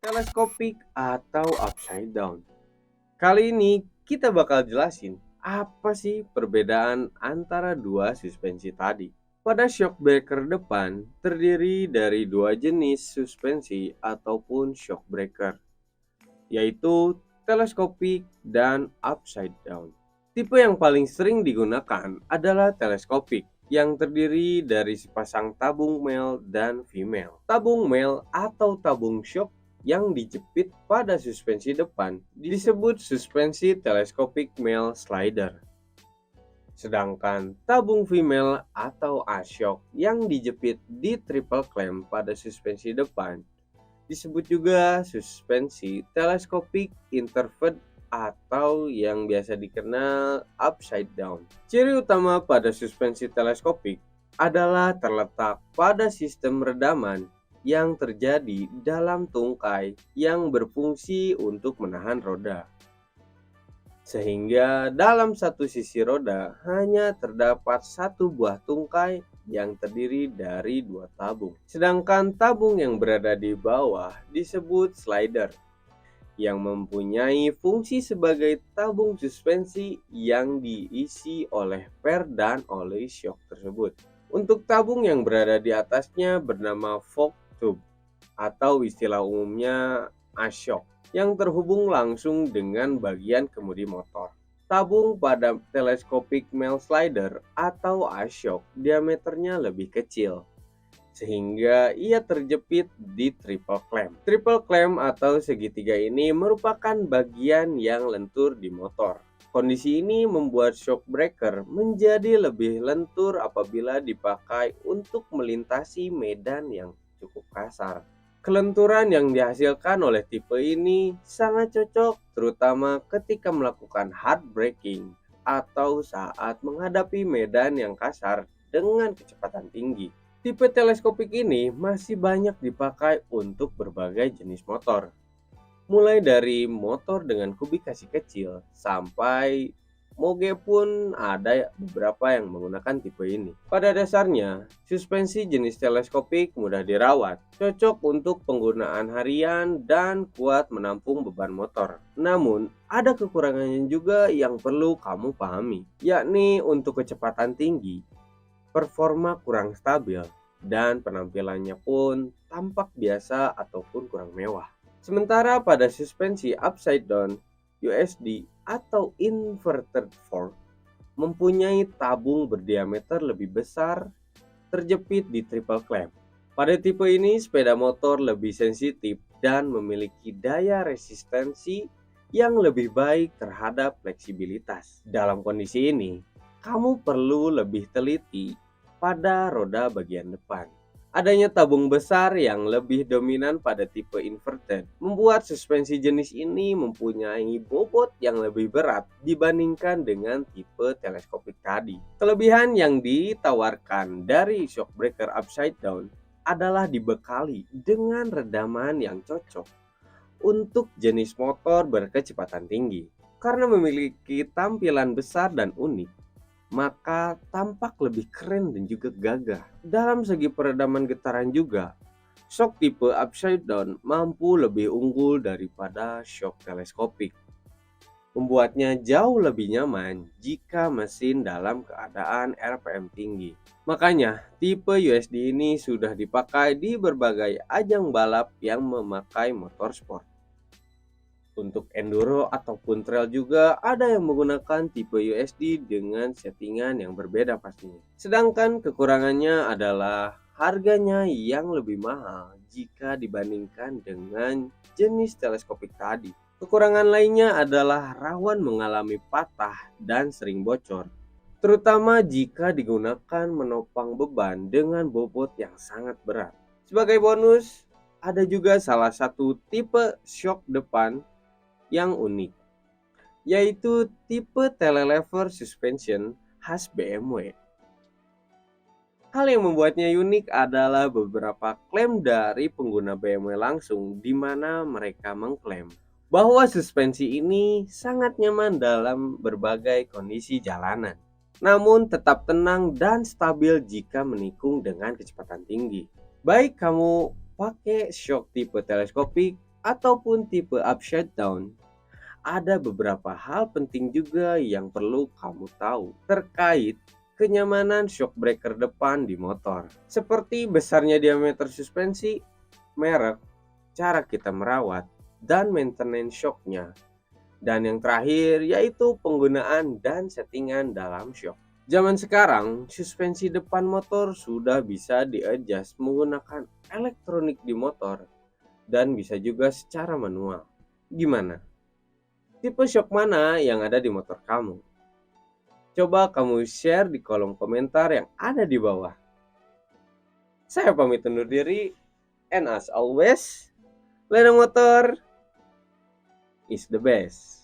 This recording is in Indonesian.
teleskopik atau upside down. Kali ini kita bakal jelasin apa sih perbedaan antara dua suspensi tadi. Pada shock breaker depan terdiri dari dua jenis suspensi ataupun shock breaker, yaitu teleskopik dan upside down. Tipe yang paling sering digunakan adalah teleskopik yang terdiri dari sepasang tabung male dan female. Tabung male atau tabung shock yang dijepit pada suspensi depan disebut suspensi teleskopik male slider. Sedangkan tabung female atau A-shock yang dijepit di triple clamp pada suspensi depan disebut juga suspensi teleskopik inverted atau yang biasa dikenal upside down. Ciri utama pada suspensi teleskopik adalah terletak pada sistem redaman yang terjadi dalam tungkai yang berfungsi untuk menahan roda. Sehingga dalam satu sisi roda hanya terdapat satu buah tungkai yang terdiri dari dua tabung. Sedangkan tabung yang berada di bawah disebut slider yang mempunyai fungsi sebagai tabung suspensi yang diisi oleh per dan oleh shock tersebut. Untuk tabung yang berada di atasnya bernama fork tube atau istilah umumnya A-shock yang terhubung langsung dengan bagian kemudi motor. Tabung pada teleskopik male slider atau A-shock diameternya lebih kecil, sehingga ia terjepit di triple clamp. Triple clamp atau segitiga ini merupakan bagian yang lentur di motor. Kondisi ini membuat shock breaker menjadi lebih lentur apabila dipakai untuk melintasi medan yang cukup kasar. Kelenturan yang dihasilkan oleh tipe ini sangat cocok terutama ketika melakukan hard braking atau saat menghadapi medan yang kasar dengan kecepatan tinggi. Tipe teleskopik ini masih banyak dipakai untuk berbagai jenis motor, mulai dari motor dengan kubikasi kecil sampai moge pun ada beberapa yang menggunakan tipe ini. Pada dasarnya, suspensi jenis teleskopik mudah dirawat, cocok untuk penggunaan harian dan kuat menampung beban motor. Namun, ada kekurangannya juga yang perlu kamu pahami, yakni untuk kecepatan tinggi, performa kurang stabil, dan penampilannya pun tampak biasa ataupun kurang mewah. Sementara pada suspensi upside down, USD atau inverted fork mempunyai tabung berdiameter lebih besar terjepit di triple clamp. Pada tipe ini, sepeda motor lebih sensitif dan memiliki daya resistensi yang lebih baik terhadap fleksibilitas. Dalam kondisi ini, kamu perlu lebih teliti pada roda bagian depan. Adanya tabung besar yang lebih dominan pada tipe inverted membuat suspensi jenis ini mempunyai bobot yang lebih berat dibandingkan dengan tipe teleskopik tadi. Kelebihan yang ditawarkan dari shock breaker upside down adalah dibekali dengan redaman yang cocok untuk jenis motor berkecepatan tinggi. Karena memiliki tampilan besar dan unik, maka tampak lebih keren dan juga gagah. Dalam segi peredaman getaran juga, shock tipe upside down mampu lebih unggul daripada shock teleskopik, membuatnya jauh lebih nyaman jika mesin dalam keadaan RPM tinggi. Makanya, tipe USD ini sudah dipakai di berbagai ajang balap yang memakai motor sport. Untuk enduro ataupun trail juga ada yang menggunakan tipe USD dengan settingan yang berbeda pastinya. Sedangkan kekurangannya adalah harganya yang lebih mahal jika dibandingkan dengan jenis teleskopik tadi. Kekurangan lainnya adalah rawan mengalami patah dan sering bocor, terutama jika digunakan menopang beban dengan bobot yang sangat berat. Sebagai bonus, ada juga salah satu tipe shock depan yang unik, yaitu tipe telelever suspension khas BMW. Hal yang membuatnya unik adalah beberapa klaim dari pengguna BMW langsung, di mana mereka mengklaim bahwa suspensi ini sangat nyaman dalam berbagai kondisi jalanan, namun tetap tenang dan stabil jika menikung dengan kecepatan tinggi. Baik kamu pakai shock tipe teleskopik ataupun tipe up shutdown, ada beberapa hal penting juga yang perlu kamu tahu terkait kenyamanan shock breaker depan di motor. Seperti besarnya diameter suspensi, merek, cara kita merawat, dan maintenance shocknya. Dan yang terakhir yaitu penggunaan dan settingan dalam shock. Zaman sekarang, suspensi depan motor sudah bisa di-adjust menggunakan elektronik di motor dan bisa juga secara manual. Gimana? Tipe shock mana yang ada di motor kamu? Coba kamu share di kolom komentar yang ada di bawah. Saya pamit undur diri, and as always, Ledeng Motor is the best.